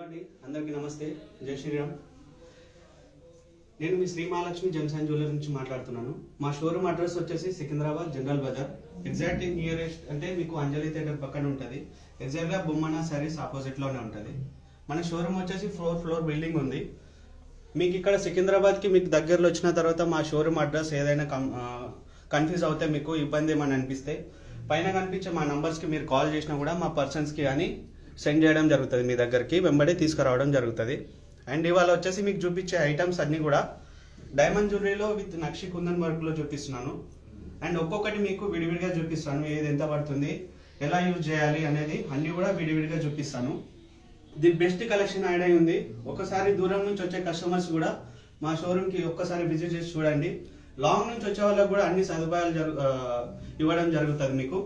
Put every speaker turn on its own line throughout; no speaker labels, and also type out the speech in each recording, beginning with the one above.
అండి అందరికీ నమస్తే జై శ్రీరామ్. నేను మీ శ్రీ మహాలక్ష్మి జెమ్స్ జ్యువెలరీ నుంచి మాట్లాడుతున్నాను. మా షోరూమ్ అడ్రస్ వచ్చేసి Secunderabad general bazaar, exact nearest అంటే మీకు అంజలి థియేటర్ పక్కన ఉంటుంది. ఎగ్జాక్ట్గా బొమ్మన సారీస్ ఆపోజిట్లోనే ఉంటుంది. మన షోరూమ్ వచ్చేసి ఫ్లోర్ బిల్డింగ్ ఉంది. మీకు ఇక్కడ సికింద్రాబాద్కి మీకు దగ్గరలో వచ్చిన తర్వాత మా షోరూమ్ అడ్రస్ ఏదైనా కన్ఫ్యూజ్ అవుతే మీకు ఇబ్బంది ఏమని అనిపిస్తే పైన కనిపించే మా నంబర్స్కి మీరు కాల్ చేసినా కూడా మా పర్సన్స్కి కానీ సెండ్ చేయడం జరుగుతుంది, మీ దగ్గరికి వెంబడే తీసుకురావడం జరుగుతుంది. అండ్ ఇవాళ వచ్చేసి మీకు చూపించే ఐటమ్స్ అన్నీ కూడా డైమండ్ జ్యువెలరీలో విత్ నక్షి కుందన్ వర్క్లో చూపిస్తున్నాను. అండ్ ఒక్కొక్కటి మీకు విడివిడిగా చూపిస్తాను, ఏది ఎంత పడుతుంది, ఎలా యూజ్ చేయాలి అనేది అన్నీ కూడా విడివిడిగా చూపిస్తాను. ది బెస్ట్ కలెక్షన్ యాడ్ అయి ఉంది. ఒకసారి దూరం నుంచి వచ్చే కస్టమర్స్ కూడా మా షోరూమ్కి ఒక్కసారి విజిట్ చేసి చూడండి. లాంగ్ నుంచి వచ్చే వాళ్ళకి కూడా అన్ని సదుపాయాలు ఇవ్వడం జరుగుతుంది మీకు.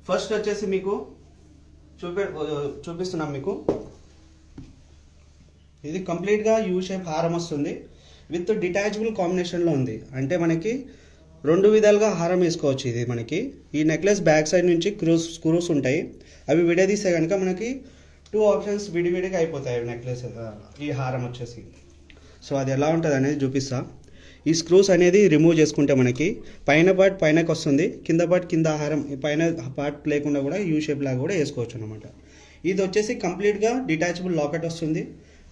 ఫస్ట్ వచ్చేసి మీకు చూపిస్తున్నాం. మీకు ఇది కంప్లీట్గా యూ షేప్ హారం వస్తుంది, విత్ డిటాచబుల్ కాంబినేషన్లో ఉంది. అంటే మనకి రెండు విధాలుగా హారం వేసుకోవచ్చు. ఇది మనకి ఈ నెక్లెస్ బ్యాక్ సైడ్ నుంచి స్క్రూస్ ఉంటాయి, అవి విడదీస్తే కనుక మనకి 2 ఆప్షన్స్ విడివిడిగా అయిపోతాయి నెక్లెస్ ఈ హారం వచ్చేసి. సో అది ఎలా ఉంటుంది అనేది చూపిస్తా. ఈ స్క్రూస్ అనేది రిమూవ్ చేసుకుంటే మనకి పైన పార్ట్ పైనకి వస్తుంది, కింద పార్ట్ కింద హారం పైన పార్ట్ లేకుండా కూడా యూ షేప్ లాగా కూడా వేసుకోవచ్చు అనమాట. ఇది వచ్చేసి కంప్లీట్గా డిటాచబుల్ లాకెట్ వస్తుంది.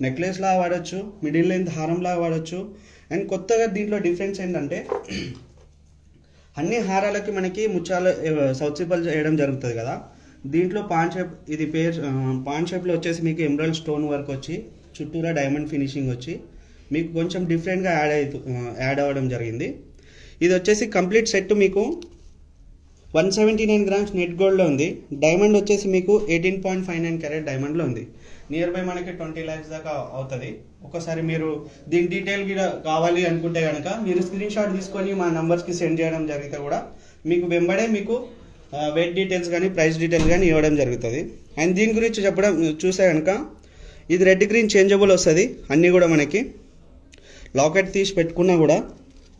నెక్లెస్ లాగా వాడచ్చు, మిడిల్ లెంత్ హారం లాగా వాడచ్చు. అండ్ కొత్తగా దీంట్లో డిఫరెన్స్ ఏంటంటే అన్ని హారాలకి మనకి ముత్యాలు సౌత్ సిపల్ చేయడం జరుగుతుంది కదా. దీంట్లో పాన్ షేప్, ఇది పాన్ షేప్లో వచ్చేసి మీకు ఎమరాల్డ్ స్టోన్ వర్క్ వచ్చి చుట్టూరా డైమండ్ ఫినిషింగ్ వచ్చి మీకు కొంచెం డిఫరెంట్గా యాడ్ అవ్వడం జరిగింది. ఇది వచ్చేసి కంప్లీట్ సెట్ మీకు 179 గ్రామ్స్ నెట్ గోల్డ్లో ఉంది. డైమండ్ వచ్చేసి మీకు 18.59 క్యారెట్ డైమండ్లో ఉంది. నియర్ బై మనకి 20 lakhs దాకా అవుతుంది. ఒకసారి మీరు దీని డీటెయిల్ కూడా కావాలి అనుకుంటే కనుక మీరు స్క్రీన్ షాట్ తీసుకొని మా నంబర్స్కి సెండ్ చేయడం జరిగితే కూడా మీకు వెంబడే మీకు వెయిట్ డీటెయిల్స్ కానీ ప్రైస్ డీటెయిల్స్ కానీ ఇవ్వడం జరుగుతుంది. అండ్ దీని గురించి చెప్పడం చూస్తే కనుక ఇది రెడ్ గ్రీన్ చేంజబుల్ వస్తుంది. అన్నీ కూడా మనకి లాకెట్ తీసి పెట్టుకున్నా కూడా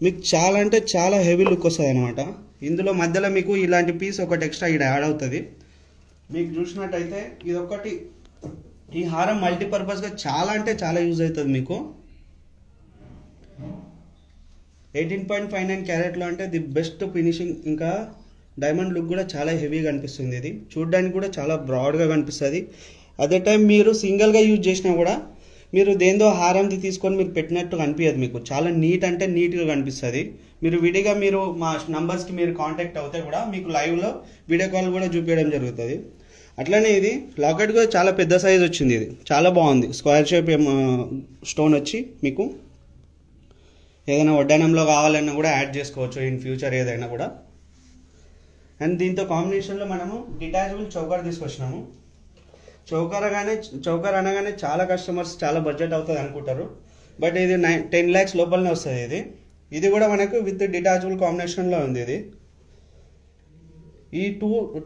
మీకు చాలా అంటే చాలా హెవీ లుక్ వస్తుంది అనమాట. ఇందులో మధ్యలో మీకు ఇలాంటి పీస్ ఒకటి ఎక్స్ట్రా ఇక్కడ యాడ్ అవుతుంది. మీకు చూసినట్టయితే ఇది ఒకటి, ఈ హారం మల్టీపర్పస్గా చాలా అంటే చాలా యూజ్ అవుతుంది మీకు. 18.59 క్యారెట్లో అంటే ది బెస్ట్ ఫినిషింగ్, ఇంకా డైమండ్ లుక్ కూడా చాలా హెవీగా అనిపిస్తుంది. ఇది చూడడానికి కూడా చాలా బ్రాడ్గా కనిపిస్తుంది. అదే టైం మీరు సింగిల్గా యూజ్ చేసినా కూడా మీరు దేందో హారంది తీసుకొని మీరు పెట్టినట్టు కనిపించదు, మీకు చాలా నీట్ అంటే నీట్గా కనిపిస్తుంది. మీరు విడిగా మీరు మా నంబర్స్కి మీరు కాంటాక్ట్ అవుతే కూడా మీకు లైవ్లో వీడియో కాల్ కూడా చూపించడం జరుగుతుంది. అట్లనే ఇది లాకెట్ కూడా చాలా పెద్ద సైజ్ వచ్చింది. ఇది చాలా బాగుంది. స్క్వేర్ షేప్ స్టోన్ వచ్చి మీకు ఏదైనా వడ్డానంలో కావాలన్నా కూడా యాడ్ చేసుకోవచ్చు ఇన్ ఫ్యూచర్ ఏదైనా కూడా. అండ్ దీంతో కాంబినేషన్లో మనము డిటాచబుల్ చౌకర్ తీసుకొచ్చినాము. చౌకర్ అనగానే చాలా కస్టమర్స్ చాలా బడ్జెట్ అవుతుంది అనుకుంటారు, బట్ ఇది 10 lakhs లోపలనే వస్తుంది. ఇది కూడా మనకు విత్ డిటాచబుల్ కాంబినేషన్లో ఉంది. ఇది ఈ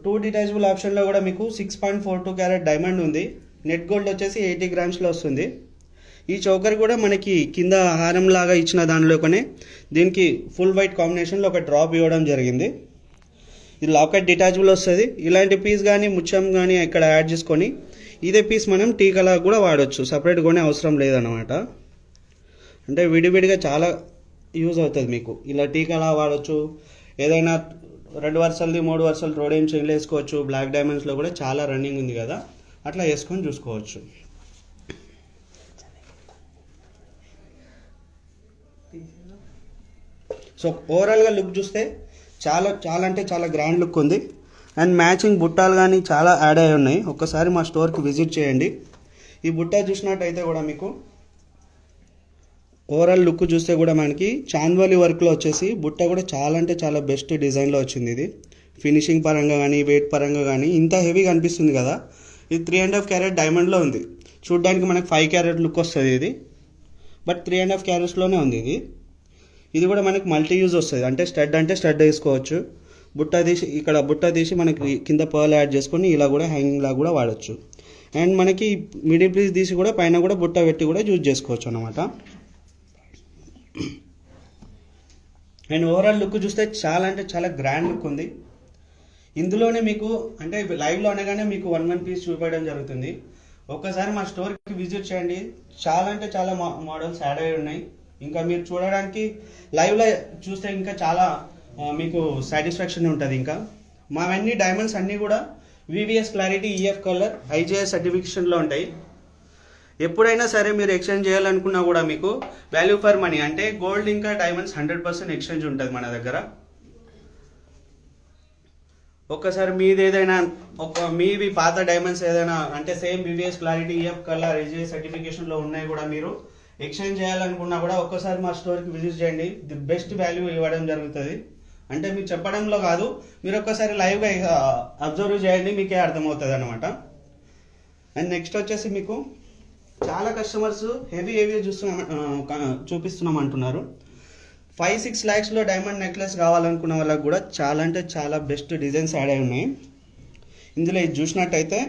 టూ డిటాచబుల్ ఆప్షన్లో కూడా మీకు 6.42 క్యారెట్ డైమండ్ ఉంది. నెట్ గోల్డ్ వచ్చేసి 80 గ్రామ్స్లో వస్తుంది. ఈ చౌకర్ కూడా మనకి కింద హారం లాగా ఇచ్చిన దానిలోనే దీనికి ఫుల్ వైట్ కాంబినేషన్లో ఒక డ్రాప్ ఇవ్వడం జరిగింది. ఇది లాకెట్ డిటాచబుల్ వస్తుంది. ఇలాంటి పీస్ కానీ ముత్యం కానీ ఇక్కడ యాడ్ చేసుకొని ఇదే పీస్ మనం టీకాలా కూడా వాడచ్చు, సపరేట్ కొనే అవసరం లేదన్నమాట. అంటే విడివిడిగా చాలా యూజ్ అవుతుంది మీకు. ఇలా టీకాలా వాడచ్చు, ఏదైనా 2 వరుసలది 3 వరుసలు రోడేం చైన్లు వేసుకోవచ్చు. బ్లాక్ డైమండ్స్లో కూడా చాలా రన్నింగ్ ఉంది కదా, అట్లా వేసుకొని చూసుకోవచ్చు. సో ఓవరాల్గా లుక్ చూస్తే చాలా చాలా అంటే చాలా గ్రాండ్ లుక్ ఉంది. అండ్ మ్యాచింగ్ బుట్టాలు కానీ చాలా యాడ్ అయి ఉన్నాయి. ఒక్కసారి మా స్టోర్కి విజిట్ చేయండి. ఈ బుట్ట చూసినట్టయితే కూడా మీకు ఓవరాల్ లుక్ చూస్తే కూడా మనకి చాంద్వాలి వర్క్లో వచ్చేసి బుట్ట కూడా చాలా అంటే చాలా బెస్ట్ డిజైన్లో వచ్చింది. ఇది ఫినిషింగ్ పరంగా కానీ వెయిట్ పరంగా కానీ ఇంత హెవీగా అనిపిస్తుంది కదా. ఇది 3.5 క్యారెట్ డైమండ్లో ఉంది. చూడడానికి మనకి 5 క్యారెట్ లుక్ వస్తుంది ఇది, బట్ 3.5 క్యారెట్స్లోనే ఉంది. ఇది కూడా మనకి మల్టీ యూజ్ వస్తుంది. అంటే స్టడ్ వేసుకోవచ్చు. బుట్ట తీసి మనకి కింద పర్ల్ యాడ్ చేసుకొని ఇలా కూడా హ్యాంగింగ్ లాగా కూడా వాడచ్చు. అండ్ మనకి మిడిల్ పీస్ తీసి కూడా పైన కూడా బుట్ట పెట్టి కూడా యూజ్ చేసుకోవచ్చు అనమాట. అండ్ ఓవరాల్ లుక్ చూస్తే చాలా అంటే చాలా గ్రాండ్ లుక్ ఉంది. ఇందులోనే మీకు అంటే లైవ్లో అనగానే మీకు 1 పీస్ చూపించడం జరుగుతుంది. ఒక్కసారి మా స్టోర్కి విజిట్ చేయండి. చాలా అంటే చాలా మోడల్స్ యాడ్ అయి ఉన్నాయి. ఇంకా మీరు చూడడానికి లైవ్లో చూస్తే ఇంకా చాలా మీకు సాటిస్ఫాక్షన్ ఉంటుంది. ఇంకా మావన్నీ డైమండ్స్ అన్నీ కూడా VVS clarity, EF colour, IJS సర్టిఫికేషన్లో ఉంటాయి. ఎప్పుడైనా సరే మీరు ఎక్స్చేంజ్ చేయాలనుకున్నా కూడా మీకు వాల్యూ ఫర్ మనీ, అంటే గోల్డ్ ఇంకా డైమండ్స్ 100% ఎక్స్చేంజ్ ఉంటుంది మన దగ్గర. ఒక్కసారి మీది ఏదైనా మీవి పాత డైమండ్స్ ఏదైనా అంటే same VVS clarity, EF colour, IJS సర్టిఫికేషన్లో ఉన్నాయి కూడా మీరు ఎక్స్చేంజ్ చేయాలనుకున్నా కూడా ఒక్కసారి మా స్టోర్కి విజిట్ చేయండి. ది బెస్ట్ వాల్యూ ఇవ్వడం జరుగుతుంది. అంటే మీరు చెప్పడంలో కాదు, మీరు ఒక్కసారి లైవ్గా అబ్జర్వ్ చేయండి, మీకే అర్థమవుతుంది అనమాట. అండ్ నెక్స్ట్ వచ్చేసి మీకు చాలా కస్టమర్స్ హెవీ చూపిస్తున్నాం అంటున్నారు. 5-6 lakhsలో డైమండ్ నెక్లెస్ కావాలనుకున్న వాళ్ళకి కూడా చాలా అంటే చాలా బెస్ట్ డిజైన్స్ యాడ్ అయి ఉన్నాయి. ఇందులో ఇది చూసినట్టయితే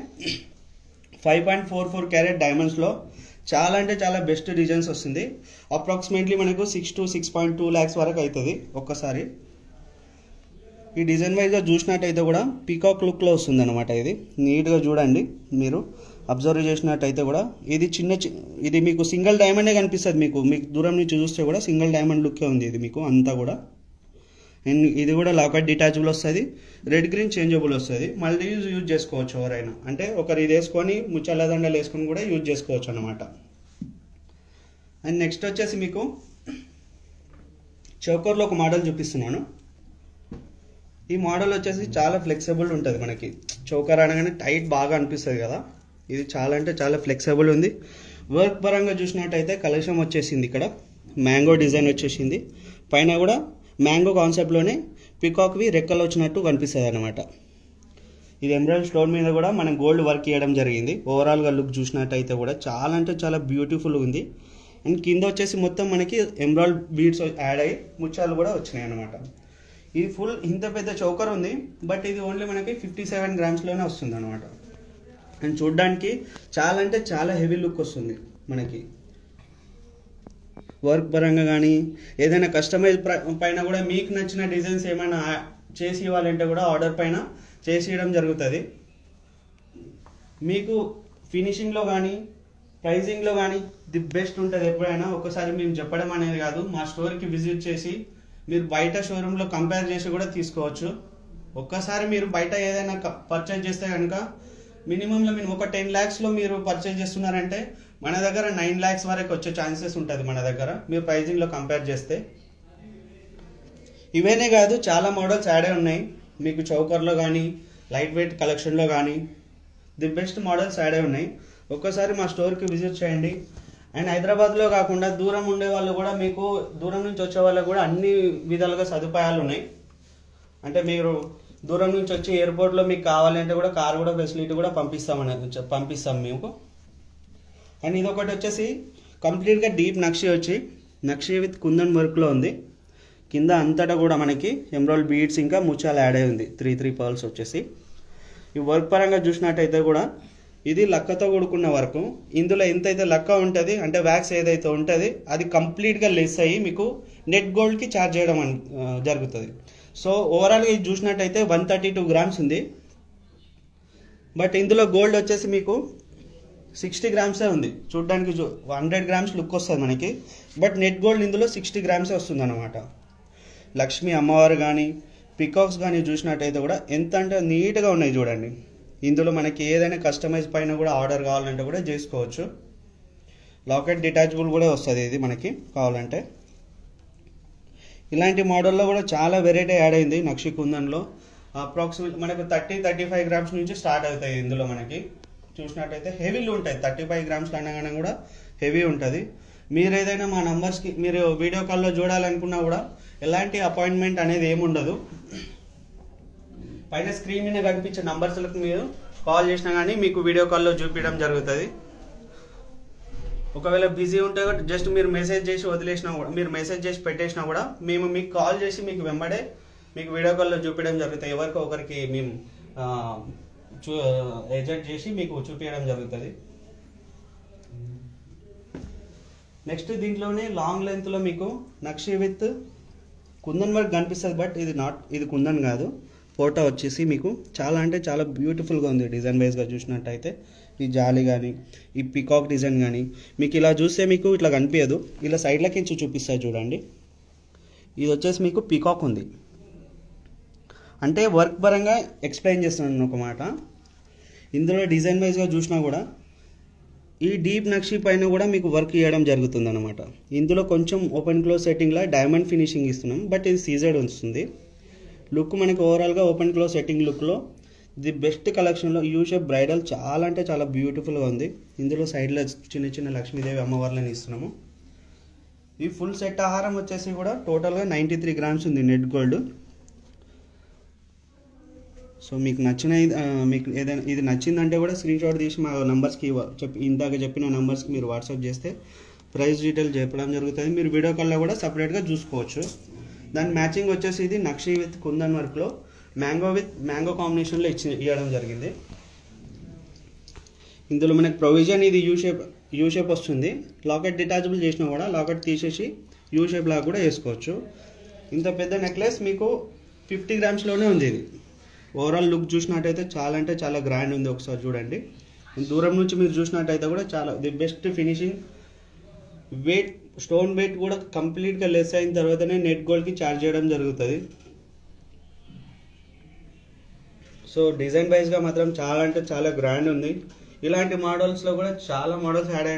5.44 క్యారెట్ డైమండ్స్లో చాలా అంటే చాలా బెస్ట్ డిజైన్స్ వస్తుంది. అప్రాక్సిమేట్లీ మనకు 6 to 6.2 lakhs వరకు అవుతుంది. ఒక్కసారి ఈ డిజైన్ వైజ్గా చూసినట్టయితే కూడా పీకాక్ లుక్లో వస్తుంది అనమాట. ఇది నీట్గా చూడండి, మీరు అబ్జర్వ్ చేసినట్టయితే కూడా ఇది మీకు సింగిల్ డైమండే కనిపిస్తుంది. మీకు దూరం నుంచి చూస్తే కూడా సింగిల్ డైమండ్ లుక్కే ఉంది ఇది మీకు అంతా కూడా. అండ్ ఇది కూడా లాకెట్ డిటాచబుల్ వస్తుంది, రెడ్ గ్రీన్ చేంజబుల్ వస్తుంది. మళ్ళీ యూజ్ చేసుకోవచ్చు ఎవరైనా, అంటే ఒకరు ఇది వేసుకొని ముచ్చల దండలు వేసుకొని కూడా యూజ్ చేసుకోవచ్చు అనమాట. అండ్ నెక్స్ట్ వచ్చేసి మీకు చౌకర్లో ఒక మోడల్ చూపిస్తున్నాను. ఈ మోడల్ వచ్చేసి చాలా ఫ్లెక్సిబుల్ ఉంటుంది. మనకి చౌకర్ అనగానే టైట్ బాగా అనిపిస్తుంది కదా, ఇది చాలా అంటే చాలా ఫ్లెక్సిబుల్ ఉంది. వర్క్ పరంగా చూసినట్టయితే కలెక్షన్ వచ్చేసింది, ఇక్కడ మ్యాంగో డిజైన్ వచ్చేసింది, పైన కూడా మ్యాంగో కాన్సెప్ట్లోనే పికాక్వి రెక్కలు వచ్చినట్టు కనిపిస్తుంది అనమాట. ఇది ఎమరాల్డ్ స్టోన్ మీద కూడా మనం గోల్డ్ వర్క్ చేయడం జరిగింది. ఓవరాల్గా లుక్ చూసినట్టయితే కూడా చాలా అంటే చాలా బ్యూటిఫుల్ ఉంది. అండ్ కింద వచ్చేసి మొత్తం మనకి ఎమరాల్డ్ బీడ్స్ యాడ్ అయ్యి ముత్యాలు కూడా వచ్చినాయి అనమాట. ఇది ఫుల్ ఇంత పెద్ద చౌకర్ ఉంది, బట్ ఇది ఓన్లీ మనకి 57 grams వస్తుంది అనమాట. అండ్ చూడ్డానికి చాలా అంటే చాలా హెవీ లుక్ వస్తుంది మనకి. వర్క్ పరంగా కానీ ఏదైనా కస్టమైజ్ పైన కూడా మీకు నచ్చిన డిజైన్స్ ఏమైనా చేసి ఇవ్వాలంటే కూడా ఆర్డర్ పైన చేసి ఇవ్వడం జరుగుతుంది. మీకు ఫినిషింగ్లో కానీ ప్రైజింగ్లో కానీ ది బెస్ట్ ఉంటుంది. ఎప్పుడైనా ఒకసారి మేము చెప్పడం అనేది కాదు, మా స్టోర్కి విజిట్ చేసి మీరు బయట షోరూంలో కంపేర్ చేసి కూడా తీసుకోవచ్చు. ఒక్కసారి మీరు బయట ఏదైనా పర్చేజ్ చేస్తే కనుక మినిమంలో మీరు ఒక 10 lakhsలో మీరు పర్చేజ్ చేస్తున్నారంటే మన దగ్గర 9 lakhs వరకు వచ్చే ఛాన్సెస్ ఉంటుంది మన దగ్గర, మీరు ప్రైజింగ్లో కంపేర్ చేస్తే. ఇవేనే కాదు, చాలా మోడల్స్ యాడ్ అయి ఉన్నాయి మీకు చౌకర్లో కానీ లైట్ వెయిట్ కలెక్షన్లో కానీ ది బెస్ట్ మోడల్స్ యాడ్ అయి ఉన్నాయి. ఒక్కసారి మా స్టోర్కి విజిట్ చేయండి. అండ్ హైదరాబాద్లో కాకుండా దూరం ఉండే వాళ్ళు కూడా, మీకు దూరం నుంచి వచ్చే వాళ్ళకు కూడా అన్ని విధాలుగా సదుపాయాలు ఉన్నాయి. అంటే మీరు దూరం నుంచి వచ్చి ఎయిర్పోర్ట్లో మీకు కావాలంటే కూడా కార్ కూడా ఫెసిలిటీ కూడా పంపిస్తాం మేము. అండ్ ఇదొకటి వచ్చేసి కంప్లీట్గా డీప్ నక్షి విత్ కుందన్ వర్క్లో ఉంది. కింద అంతటా కూడా మనకి ఎమరాల్డ్ బీడ్స్ ఇంకా ముత్యాలు యాడ్ అయి ఉంది, 3 పర్ల్స్ వచ్చేసి. ఈ వర్క్ పరంగా చూసినట్టయితే కూడా ఇది లక్కతో కూడుకున్న వర్క్. ఇందులో ఎంతైతే లక్క ఉంటుంది అంటే వ్యాక్స్ ఏదైతే ఉంటుంది అది కంప్లీట్గా లెస్ అయ్యి మీకు నెట్ గోల్డ్కి ఛార్జ్ చేయడం జరుగుతుంది. సో ఓవరాల్గా ఇది చూసినట్టయితే 132 grams ఉంది. బట్ ఇందులో గోల్డ్ వచ్చేసి మీకు 60 grams ఉంది. చూడడానికి 100 grams లుక్ వస్తుంది మనకి, బట్ నెట్ గోల్డ్ ఇందులో 60 grams వస్తుంది అనమాట. లక్ష్మీ అమ్మవారు కానీ పికాక్స్ కానీ చూసినట్టయితే కూడా ఎంత అంటే నీట్గా ఉన్నాయి చూడండి. ఇందులో మనకి ఏదైనా కస్టమైజ్ పైన కూడా ఆర్డర్ కావాలంటే కూడా చేసుకోవచ్చు. లాకెట్ డిటాచబుల్ కూడా వస్తుంది ఇది మనకి కావాలంటే. ఇలాంటి మోడల్లో కూడా చాలా వెరైటీ యాడ్ అయింది నక్షి కుందన్లో. అప్రాక్సిమేట్ మనకు 30-35 grams నుంచి స్టార్ట్ అవుతాయి. ఇందులో మనకి చూసినట్టయితే హెవీలు ఉంటాయి. 35 grams అనగానే కూడా హెవీ ఉంటుంది. మీరు ఏదైనా మా నంబర్స్కి మీరు వీడియో కాల్లో చూడాలనుకున్నా కూడా ఎలాంటి అపాయింట్మెంట్ అనేది ఏముండదు. పైన స్క్రీన్ మీద కనిపించే నంబర్స్లకు మీరు కాల్ చేసినా కానీ మీకు వీడియో కాల్లో చూపించడం జరుగుతుంది. ఒకవేళ బిజీ ఉంటే జస్ట్ మీరు మెసేజ్ చేసి వదిలేసినా కూడా, మీరు మెసేజ్ చేసి పెట్టేసినా కూడా మేము మీకు కాల్ చేసి మీకు వెంబడే మీకు వీడియో కాల్లో చూపించడం జరుగుతుంది. ఎవరికో ఒకరికి మేము ఏజెంట్ చేసి మీకు చూపించడం జరుగుతుంది. నెక్స్ట్ దీంట్లోనే లాంగ్ లెంత్లో మీకు నక్షి విత్ కుందన్ వర్క్ కనిపిస్తుంది, బట్ ఇది కుందన్ కాదు, ఫోటో వచ్చేసి మీకు చాలా అంటే చాలా బ్యూటిఫుల్గా ఉంది డిజైన్ వైజ్గా చూసినట్టయితే. ఈ జాలి కానీ ఈ పికాక్ డిజైన్ కానీ మీకు ఇలా చూస్తే మీకు ఇట్లా కనిపించదు. ఇలా సైడ్లకి నుంచి చూపిస్తా చూడండి. ఇది వచ్చేసి మీకు పికాక్ ఉంది అంటే వర్క్ పరంగా ఎక్స్ప్లెయిన్ చేస్తున్నాను ఒక మాట. ఇందులో డిజైన్ వైజ్గా చూసినా కూడా ఈ డీప్ నక్షి పైన కూడా మీకు వర్క్ చేయడం జరుగుతుంది అనమాట. ఇందులో కొంచెం ఓపెన్ క్లోజ్ సెట్టింగ్లో డైమండ్ ఫినిషింగ్ ఇస్తున్నాం, బట్ ఇది సీజెడ్ వస్తుంది. లుక్ మనకి ఓవరాల్గా ఓపెన్ క్లోజ్ సెట్టింగ్ లుక్లో ది బెస్ట్ కలెక్షన్లో యూ షేప్ బ్రైడల్ చాలా అంటే చాలా బ్యూటిఫుల్గా ఉంది. ఇందులో సైడ్లో చిన్న చిన్న లక్ష్మీదేవి అమ్మవార్లని ఇస్తున్నాము. ఈ ఫుల్ సెట్ ఆహారం వచ్చేసి కూడా టోటల్గా 93 గ్రామ్స్ ఉంది నెట్ గోల్డ్. సో మీకు మీకు ఏదైనా ఇది నచ్చిందంటే కూడా స్క్రీన్ షాట్ తీసి మా నంబర్స్కి ఇందాక చెప్పిన నంబర్స్కి మీరు వాట్సాప్ చేస్తే ప్రైస్ డీటెయిల్ చెప్పడం జరుగుతుంది. మీరు వీడియో కాల్లో కూడా సపరేట్గా చూసుకోవచ్చు. దాని మ్యాచింగ్ వచ్చేసి ఇది నక్షి విత్ కుందన్ వర్క్లో మ్యాంగో కాంబినేషన్లో ఇవ్వడం జరిగింది. ఇందులో మనకి ప్రొవిజన్ ఇది యూ షేప్ వస్తుంది. లాకెట్ డిటాచబుల్ చేసినా కూడా లాకెట్ తీసేసి యూ షేప్ లాగా కూడా వేసుకోవచ్చు. ఇంత పెద్ద నెక్లెస్ మీకు 50 గ్రామ్స్లోనే ఉంది. ఇది ఓవరాల్ లుక్ చూసినట్టయితే చాలా అంటే చాలా గ్రాండ్ ఉంది. ఒకసారి చూడండి. దూరం నుంచి మీరు చూసినట్టయితే కూడా చాలా the best finishing. Wait stone wait కూడా కంప్లీట్గా లెస్ అయిన తర్వాతనే నెట్ గోల్డ్కి ఛార్జ్ చేయడం జరుగుతుంది. సో డిజైన్ వైజ్గా మాత్రం చాలా అంటే చాలా గ్రాండ్ ఉంది. ఇలాంటి మోడల్స్లో కూడా చాలా మోడల్స్ యాడ్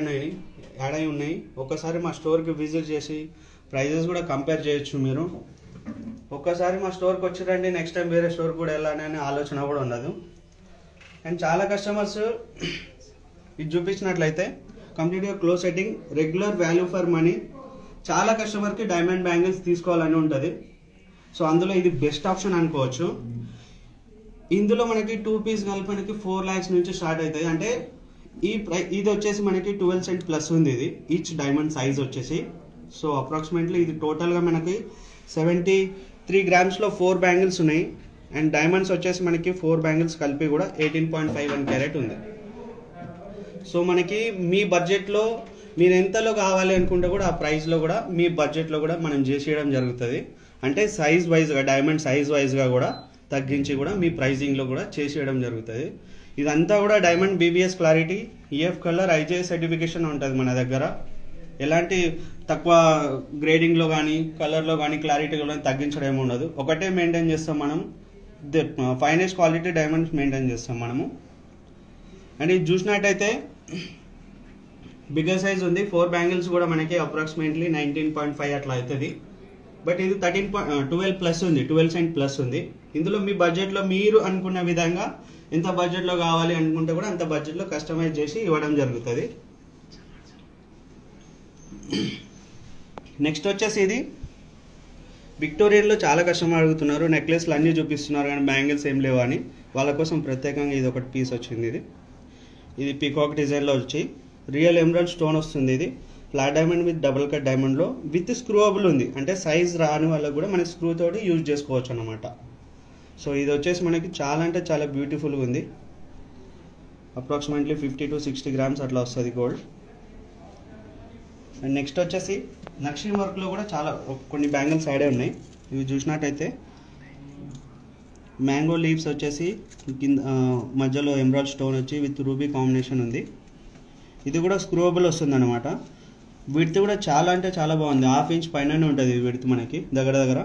అయి ఉన్నాయి. ఒకసారి మా స్టోర్కి విజిట్ చేసి ప్రైజెస్ కూడా కంపేర్ చేయొచ్చు. మీరు ఒక్కసారి మా స్టోర్కి వచ్చిరండి, నెక్స్ట్ టైం వేరే స్టోర్ కూడా వెళ్ళాలని ఆలోచన కూడా ఉండదు. అండ్ చాలా కస్టమర్స్ ఇది చూపించినట్లయితే కంప్లీట్గా close setting regular value for money. చాలా కస్టమర్కి డైమండ్ బ్యాంగిల్స్ తీసుకోవాలని ఉంటుంది. సో అందులో ఇది బెస్ట్ ఆప్షన్ అనుకోవచ్చు. ఇందులో మనకి 2 పీస్ కలిపి 4 lakhs నుంచి స్టార్ట్ అవుతుంది. అంటే ఇది వచ్చేసి మనకి 12 cent ప్లస్ ఉంది. ఇది ఈచ్ డైమండ్ సైజ్ వచ్చేసి. సో అప్రాక్సిమేట్లీ ఇది టోటల్గా మనకి 73 గ్రామ్స్లో 4 బ్యాంగిల్స్ ఉన్నాయి. అండ్ డైమండ్స్ వచ్చేసి మనకి 4 బ్యాంగిల్స్ కలిపి కూడా 18.51 క్యారెట్ ఉంది. సో మనకి మీ బడ్జెట్లో మీరు ఎంతలో కావాలి అనుకుంటే కూడా ఆ ప్రైస్లో కూడా మీ బడ్జెట్లో కూడా మనం చేసేయడం జరుగుతుంది. అంటే సైజ్ వైజ్గా డైమండ్ సైజ్ వైజ్గా కూడా తగ్గించి కూడా మీ ప్రైజింగ్లో కూడా చేసేయడం జరుగుతుంది. ఇదంతా కూడా diamond BBS clarity EF colour IGS certification ఉంటుంది మన దగ్గర. ఎలాంటి తక్కువ గ్రేడింగ్లో కానీ కలర్లో కానీ క్లారిటీలో కానీ తగ్గించడం ఏమి ఉండదు. ఒకటే మెయింటైన్ చేస్తాం మనం. ఫైనెస్ట్ క్వాలిటీ డైమండ్స్ మెయింటైన్ చేస్తాం మనము. అండ్ ఇది చూసినట్టయితే బిగ్గర్ సైజ్ ఉంది. 4 బ్యాంగిల్స్ కూడా మనకి అప్రాక్సిమేట్లీ 19.5 అట్లా అవుతుంది. బట్ ఇది 12 ప్లస్ ఉంది, 12 cent ప్లస్ ఉంది. ఇందులో మీ బడ్జెట్లో మీరు అనుకున్న విధంగా ఎంత బడ్జెట్లో కావాలి అనుకుంటే కూడా అంత బడ్జెట్లో కస్టమైజ్ చేసి ఇవ్వడం జరుగుతుంది. నెక్స్ట్ వచ్చేసి ఇది విక్టోరియన్లో చాలా కస్టమర్ అడుగుతున్నారు, నెక్లెస్లు అన్నీ చూపిస్తున్నారు కానీ బ్యాంగిల్స్ ఏం లేవు అని. వాళ్ళ కోసం ప్రత్యేకంగా ఇది ఒకటి పీస్ వచ్చింది. ఇది పీకాక్ డిజైన్లో వచ్చి రియల్ ఎమరాల్డ్ స్టోన్ వస్తుంది. ఇది flat diamond with double cut డైమండ్లో విత్ స్క్రూవబుల్ ఉంది. అంటే సైజ్ రాని వాళ్ళకి కూడా మనకి స్క్రూ తోటి యూజ్ చేసుకోవచ్చు అన్నమాట. సో ఇది వచ్చేసి మనకి చాలా అంటే చాలా బ్యూటిఫుల్గా ఉంది. అప్రాక్సిమేట్లీ 50 to 60 గ్రామ్స్ అట్లా వస్తుంది గోల్డ్. అండ్ నెక్స్ట్ వచ్చేసి నక్షి వర్క్లో కూడా చాలా కొన్ని బ్యాంగిల్స్ సైడే ఉన్నాయి. ఇవి చూసినట్టయితే మ్యాంగో లీవ్స్ వచ్చేసి కింద మధ్యలో ఎమరాల్డ్ స్టోన్ వచ్చి విత్ రూబీ కాంబినేషన్ ఉంది. ఇది కూడా స్క్రూవబుల్ వస్తుంది అనమాట. విడ్త్ కూడా చాలా అంటే చాలా బాగుంది. 1/2 inch పైననే ఉంటుంది విడ్త్ మనకి దగ్గర.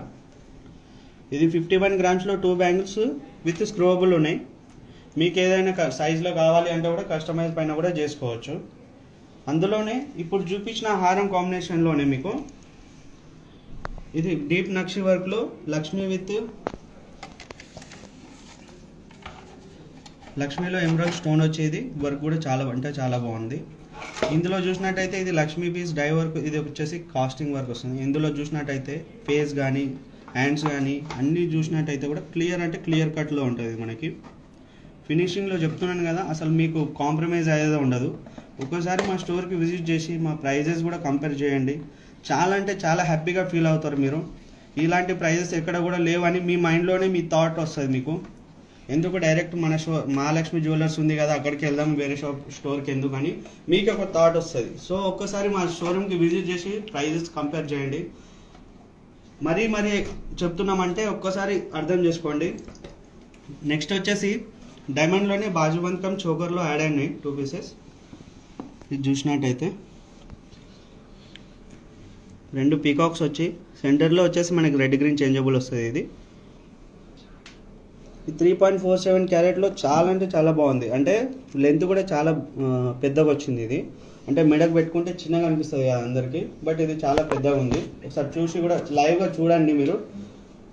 ఇది 51 గ్రామ్స్లో 2 బ్యాంగిల్స్ విత్ స్క్రూవబుల్ ఉన్నాయి. మీకు ఏదైనా సైజులో కావాలి అంటే కూడా కస్టమైజ్ పైన కూడా చేసుకోవచ్చు. అందులోనే ఇప్పుడు చూపించిన హారం కాంబినేషన్లోనే మీకు ఇది డీప్ నక్షి వర్క్లో లక్ష్మీలో ఎమరాల్డ్ స్టోన్ వచ్చేది వర్క్ కూడా చాలా అంటే చాలా బాగుంది. ఇందులో చూసినట్టయితే ఇది లక్ష్మీ పీస్ డై వర్క్, ఇది వచ్చేసి కాస్టింగ్ వర్క్ వస్తుంది. ఇందులో చూసినట్టయితే ఫేస్ కానీ హ్యాండ్స్ కానీ అన్నీ చూసినట్టయితే కూడా క్లియర్ అంటే క్లియర్ కట్లో ఉంటుంది మనకి. ఫినిషింగ్లో చెప్తున్నాను కదా, అసలు మీకు కాంప్రమైజ్ అయ్యేదే ఉండదు. ఒక్కసారి మా స్టోర్కి విజిట్ చేసి మా ప్రైజెస్ కూడా కంపేర్ చేయండి. చాలా అంటే చాలా హ్యాపీగా ఫీల్ అవుతారు మీరు. ఇలాంటి ప్రైజెస్ ఎక్కడ కూడా లేవని మీ మైండ్లోనే మీ థాట్ వస్తుంది మీకు. ఎందుకు డైరెక్ట్ మన మహాలక్ష్మి జ్యువెలర్స్ ఉంది కదా అక్కడికి వెళ్దాం వేరే స్టోర్కి ఎందుకు అని మీకు ఒక థాట్ వస్తుంది. సో ఒక్కసారి మా షోరూమ్కి విజిట్ చేసి ప్రైజెస్ కంపేర్ చేయండి. మరీ చెప్తున్నామంటే ఒక్కసారి అర్థం చేసుకోండి. నెక్స్ట్ వచ్చేసి డైమండ్లోనే బాజుబంధకం చోకర్లో యాడ్ అయినాయి 2 పీసెస్. ఇది చూసినట్టయితే 2 పీకాక్స్ వచ్చి సెంటర్లో వచ్చేసి మనకి రెడ్ గ్రీన్ చేంజబుల్ వస్తుంది. ఇది 3.47 క్యారెట్లో చాలా అంటే చాలా బాగుంది. అంటే లెంత్ కూడా చాలా పెద్దగా వచ్చింది. ఇది అంటే మెడకు పెట్టుకుంటే చిన్నగా అనిపిస్తుంది కదా అందరికీ, బట్ ఇది చాలా పెద్దగా ఉంది. ఒకసారి చూసి కూడా లైవ్గా చూడండి మీరు.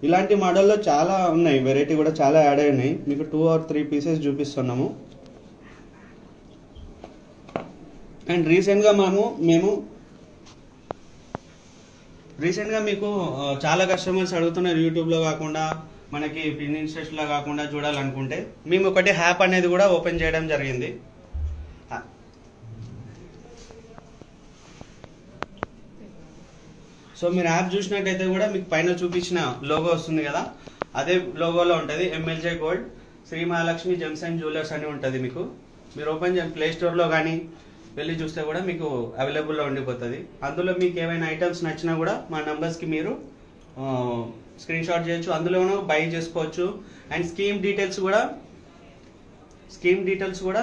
ఇలాంటి మోడల్లో చాలా ఉన్నాయి, వెరైటీ కూడా చాలా యాడ్ అయి ఉన్నాయి. మీకు 2 or 3 పీసెస్ చూపిస్తున్నాము. అండ్ రీసెంట్గా మీకు చాలా కస్టమర్స్ అడుగుతున్నారు, యూట్యూబ్లో కాకుండా మనకి పిన్నిన్స్టెస్ట్లో కాకుండా చూడాలనుకుంటే మేము ఒకటి యాప్ అనేది కూడా ఓపెన్ చేయడం జరిగింది. సో మీరు యాప్ చూసినట్టయితే కూడా మీకు పైన చూపించిన లోగో వస్తుంది కదా, అదే లోగోలో ఉంటుంది MLJ gold Shri Mahalakshmi gems and jewellers అని ఉంటుంది. మీరు ఓపెన్ చేయండి, ప్లే స్టోర్లో కానీ వెళ్ళి చూస్తే కూడా మీకు అవైలబుల్లో ఉండిపోతుంది. అందులో మీకు ఏమైనా ఐటమ్స్ నచ్చినా కూడా మా నెంబర్స్కి మీరు స్క్రీన్ షాట్ చేయొచ్చు, అందులోనూ బై చేసుకోవచ్చు. అండ్ స్కీమ్ డీటెయిల్స్ కూడా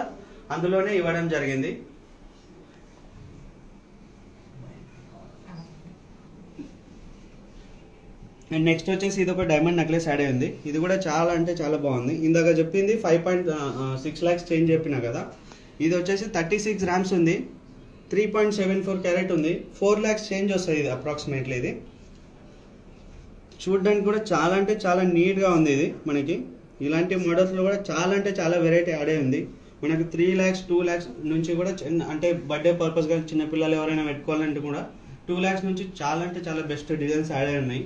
అందులోనే ఇవ్వడం జరిగింది. అండ్ నెక్స్ట్ వచ్చేసి ఇది ఒక డైమండ్ నెక్లెస్ యాడ్ అయింది. ఇది కూడా చాలా అంటే చాలా బాగుంది. ఇందాక చెప్పింది 5.6 lakhs చేంజ్ చెప్పినా కదా, ఇది వచ్చేసి 36 grams ఉంది, 3.74 క్యారెట్ ఉంది, 4 lakhs చేంజ్ వస్తుంది ఇది అప్రాక్సిమేట్లీ. ఇది చూడడానికి కూడా చాలా అంటే చాలా నీట్గా ఉంది. ఇది మనకి ఇలాంటి మోడల్స్లో కూడా చాలా అంటే చాలా వెరైటీ యాడ్ అయి ఉంది. మనకి 3 lakhs 2 lakhs నుంచి కూడా అంటే బర్త్డే పర్పస్గా చిన్నపిల్లలు ఎవరైనా పెట్టుకోవాలంటే కూడా 2 lakhs నుంచి చాలా అంటే చాలా బెస్ట్ డిజైన్స్ యాడ్ అయి ఉన్నాయి.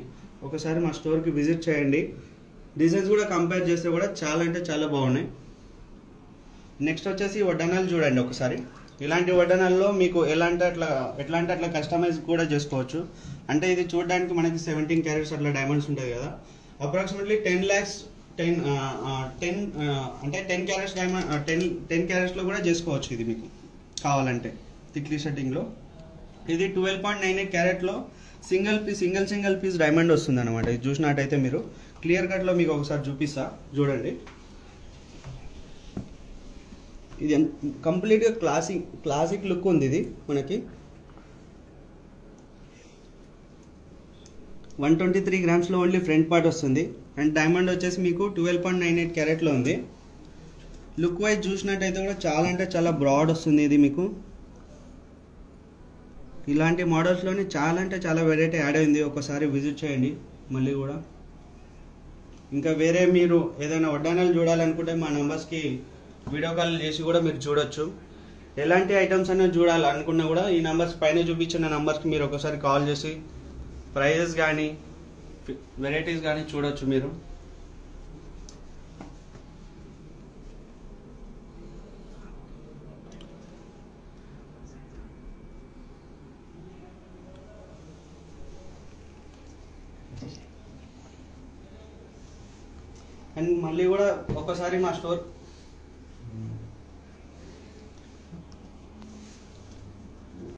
ఒకసారి మా స్టోర్కి విజిట్ చేయండి. డిజైన్స్ కూడా కంపేర్ చేస్తే కూడా చాలా అంటే చాలా బాగున్నాయి. నెక్స్ట్ వచ్చేసి వడ్డానాలు చూడండి ఒకసారి. ఇలాంటి వడ్డానాల్లో మీకు ఎట్లా అంటే అట్లా కస్టమైజ్ కూడా చేసుకోవచ్చు. అంటే ఇది చూడడానికి మనకి 17 క్యారెట్స్ అట్లా డైమండ్స్ ఉంటుంది కదా, అప్రాక్సిమేట్లీ 10 lakhs అంటే 10 క్యారెట్స్ డైమండ్ 10 క్యారెట్స్లో కూడా చేసుకోవచ్చు. ఇది మీకు కావాలంటే థిక్లీ సెట్టింగ్లో. ఇది 12.98 క్యారెట్లో సింగిల్ పీస్ డైమండ్ వస్తుంది అనమాట. ఇది చూసినట్టయితే మీరు క్లియర్ కట్లో మీకు ఒకసారి చూపిస్తా చూడండి. ఇది కంప్లీట్గా క్లాసిక్ లుక్ ఉంది. ఇది మనకి 123 grams ఓన్లీ ఫ్రంట్ పార్ట్ వస్తుంది. అండ్ డైమండ్ వచ్చేసి మీకు 12.98 క్యారెట్లో ఉంది. లుక్ వైజ్ చూసినట్టయితే కూడా చాలా అంటే చాలా బ్రాడ్ వస్తుంది. ఇది మీకు ఇలాంటి మోడల్స్లోనే చాలా అంటే చాలా వెరైటీ యాడ్ అయింది. ఒకసారి విజిట్ చేయండి మళ్ళీ కూడా. ఇంకా వేరే మీరు ఏదైనా వడ్డానాలు చూడాలనుకుంటే మా నెంబర్స్కి వీడియో కాల్ చేసి కూడా మీరు చూడొచ్చు. ఎలాంటి ఐటమ్స్ అయినా చూడాలనుకున్నా కూడా ఈ నెంబర్స్ పైన చూపించిన నెంబర్స్కి మీరు ఒకసారి కాల్ చేసి ప్రైజెస్ కానీ వెరైటీస్ కానీ చూడొచ్చు మీరు. అండ్ మళ్ళీ కూడా ఒకసారి మా స్టోర్